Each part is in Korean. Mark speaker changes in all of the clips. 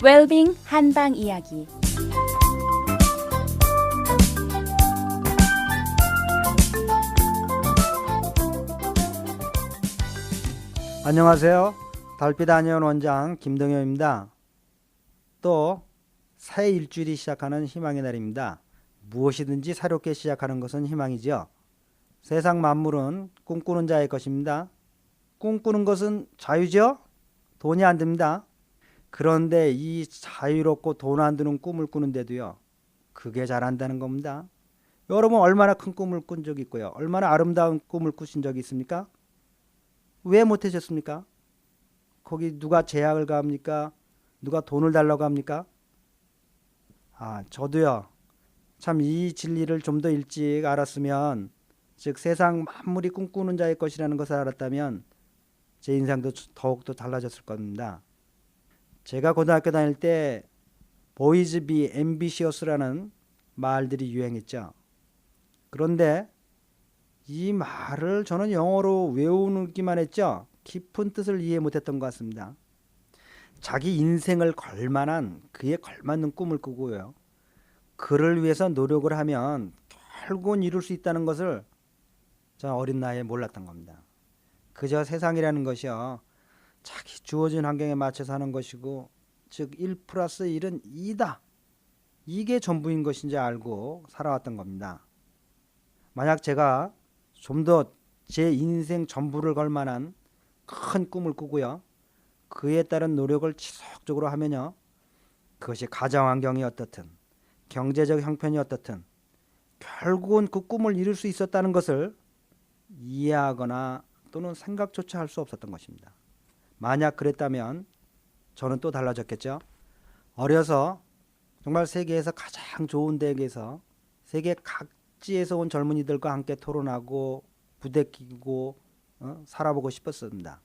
Speaker 1: 웰빙 한방 이야기.
Speaker 2: 안녕하세요. 달빛 안녕 원장 김동현입니다. 또 새 일주일이 시작하는 희망의 날입니다. 무엇이든지 새롭게 시작하는 것은 희망이죠. 세상 만물은 꿈꾸는 자의 것입니다. 꿈꾸는 것은 자유죠. 돈이 안 듭니다. 그런데 이 자유롭고 돈 안 드는 꿈을 꾸는데도요, 그게 잘한다는 겁니다. 여러분 얼마나 큰 꿈을 꾼 적이 있고요, 얼마나 아름다운 꿈을 꾸신 적이 있습니까? 왜 못하셨습니까? 거기 누가 제약을 가합니까? 누가 돈을 달라고 합니까? 저도요, 참 이 진리를 좀 더 일찍 알았으면, 즉 세상 만물이 꿈꾸는 자의 것이라는 것을 알았다면 제 인생도 더욱더 달라졌을 겁니다. 제가 고등학교 다닐 때 보이즈 비 앰비시어스라는 말들이 유행했죠. 그런데 이 말을 저는 영어로 외우기만 했죠. 깊은 뜻을 이해 못했던 것 같습니다. 자기 인생을 걸만한, 그에 걸맞는 꿈을 꾸고요, 그를 위해서 노력을 하면 결국은 이룰 수 있다는 것을 저 어린 나이에 몰랐던 겁니다. 그저 세상이라는 것이요, 자기 주어진 환경에 맞춰 사는 것이고, 즉 1 플러스 1은 2다, 이게 전부인 것인지 알고 살아왔던 겁니다. 만약 제가 좀 더 제 인생 전부를 걸 만한 큰 꿈을 꾸고요, 그에 따른 노력을 지속적으로 하면요, 그것이 가정 환경이 어떻든 경제적 형편이 어떻든 결국은 그 꿈을 이룰 수 있었다는 것을 이해하거나 또는 생각조차 할 수 없었던 것입니다. 만약 그랬다면 저는 또 달라졌겠죠. 어려서 정말 세계에서 가장 좋은 대학에서 세계 각지에서 온 젊은이들과 함께 토론하고 부대끼고 살아보고 싶었습니다.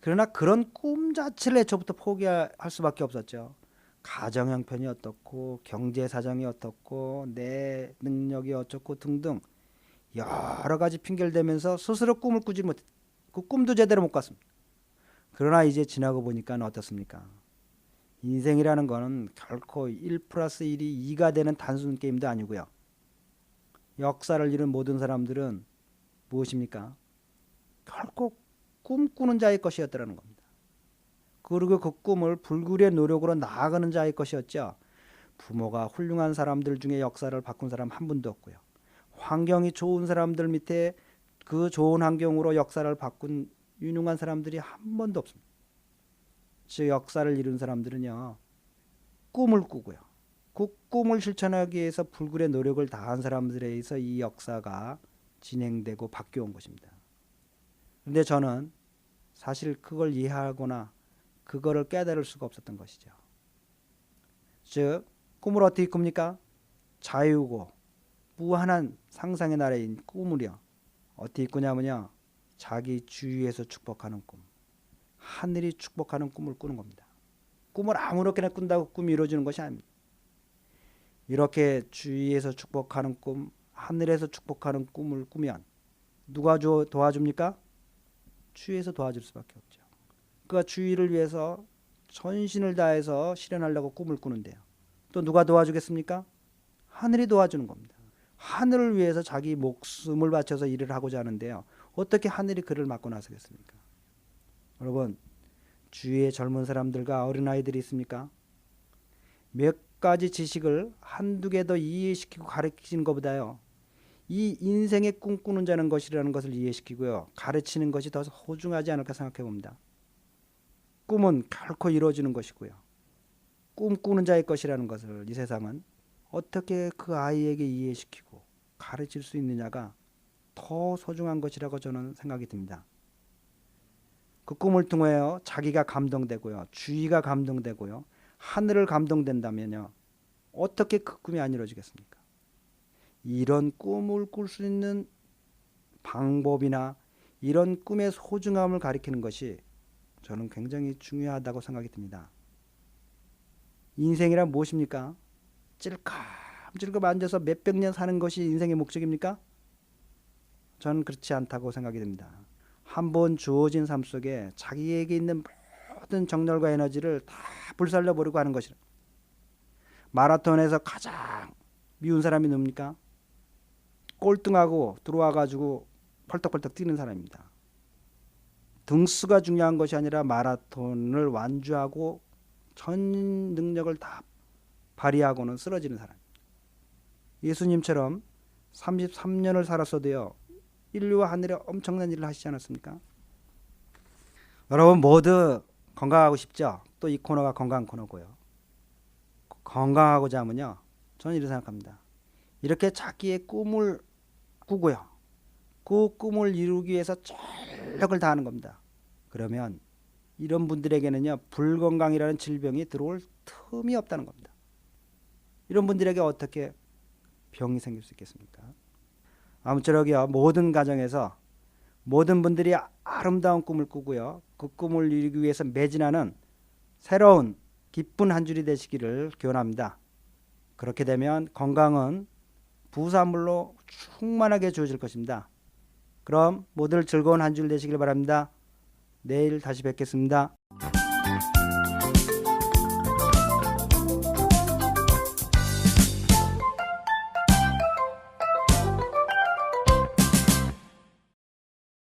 Speaker 2: 그러나 그런 꿈 자체를 애초부터 포기할 수밖에 없었죠. 가정 형편이 어떻고 경제 사정이 어떻고 내 능력이 어쩌고 등등 여러 가지 핑계를 대면서 스스로 꿈을 꾸지 못했, 그 꿈도 제대로 못 꿨습니다. 그러나 이제 지나고 보니까 어떻습니까? 인생이라는 거는 결코 1 플러스 1이 2가 되는 단순 게임도 아니고요, 역사를 이룬 모든 사람들은 무엇입니까? 결코 꿈꾸는 자의 것이었더라는 겁니다. 그리고 그 꿈을 불굴의 노력으로 나아가는 자의 것이었죠. 부모가 훌륭한 사람들 중에 역사를 바꾼 사람 한 분도 없고요, 환경이 좋은 사람들 밑에 그 좋은 환경으로 역사를 바꾼 유능한 사람들이 한 번도 없습니다. 즉 역사를 이룬 사람들은요, 꿈을 꾸고요, 그 꿈을 실천하기 위해서 불굴의 노력을 다한 사람들에 의해서 이 역사가 진행되고 바뀌어온 것입니다. 그런데 저는 사실 그걸 이해하거나 그거를 깨달을 수가 없었던 것이죠. 즉 꿈을 어떻게 꿉니까? 자유고 무한한 상상의 나라인 꿈을요, 어떻게 꾸냐면요, 자기 주위에서 축복하는 꿈, 하늘이 축복하는 꿈을 꾸는 겁니다. 꿈을 아무렇게나 꾼다고 꿈이 이루어지는 것이 아닙니다. 이렇게 주위에서 축복하는 꿈, 하늘에서 축복하는 꿈을 꾸면 누가 도와줍니까? 주위에서 도와줄 수밖에 없죠. 그가 주위를 위해서 전신을 다해서 실현하려고 꿈을 꾸는데요, 또 누가 도와주겠습니까? 하늘이 도와주는 겁니다. 하늘을 위해서 자기 목숨을 바쳐서 일을 하고자 하는데요, 어떻게 하늘이 그를 막고 나서겠습니까? 여러분, 주위에 젊은 사람들과 어린아이들이 있습니까? 몇 가지 지식을 한두 개 더 이해시키고 가르치는 것보다요, 이 인생의 꿈꾸는 자는 것이라는 것을 이해시키고요, 가르치는 것이 더 소중하지 않을까 생각해 봅니다. 꿈은 결코 이루어지는 것이고요, 꿈꾸는 자의 것이라는 것을 이 세상은 어떻게 그 아이에게 이해시키고 가르칠 수 있느냐가 더 소중한 것이라고 저는 생각이 듭니다. 그 꿈을 통하여 자기가 감동되고요, 주위가 감동되고요, 하늘을 감동된다면요, 어떻게 그 꿈이 안 이루어지겠습니까? 이런 꿈을 꿀 수 있는 방법이나 이런 꿈의 소중함을 가리키는 것이 저는 굉장히 중요하다고 생각이 듭니다. 인생이란 무엇입니까? 찔끔찔끔 앉아서 몇백 년 사는 것이 인생의 목적입니까? 저는 그렇지 않다고 생각이 됩니다. 한 번 주어진 삶 속에 자기에게 있는 모든 정열과 에너지를 다 불살려 버리고 하는 것이라. 마라톤에서 가장 미운 사람이 누굽니까? 꼴등하고 들어와 가지고 펄떡펄떡 뛰는 사람입니다. 등수가 중요한 것이 아니라 마라톤을 완주하고 전 능력을 다 발휘하고는 쓰러지는 사람. 예수님처럼 33년을 살았어도요, 인류와 하늘에 엄청난 일을 하시지 않았습니까? 여러분 모두 건강하고 싶죠? 또 이 코너가 건강 코너고요. 건강하고자 하면요, 저는 이렇게 생각합니다. 이렇게 자기의 꿈을 꾸고요, 그 꿈을 이루기 위해서 전력을 다하는 겁니다. 그러면 이런 분들에게는요, 불건강이라는 질병이 들어올 틈이 없다는 겁니다. 이런 분들에게 어떻게 병이 생길 수 있겠습니까? 아무쪼록요, 모든 가정에서 모든 분들이 아름다운 꿈을 꾸고요, 그 꿈을 이루기 위해서 매진하는 새로운 기쁜 한 줄이 되시기를 기원합니다. 그렇게 되면 건강은 부산물로 충만하게 주어질 것입니다. 그럼 모두 즐거운 한 줄 되시길 바랍니다. 내일 다시 뵙겠습니다.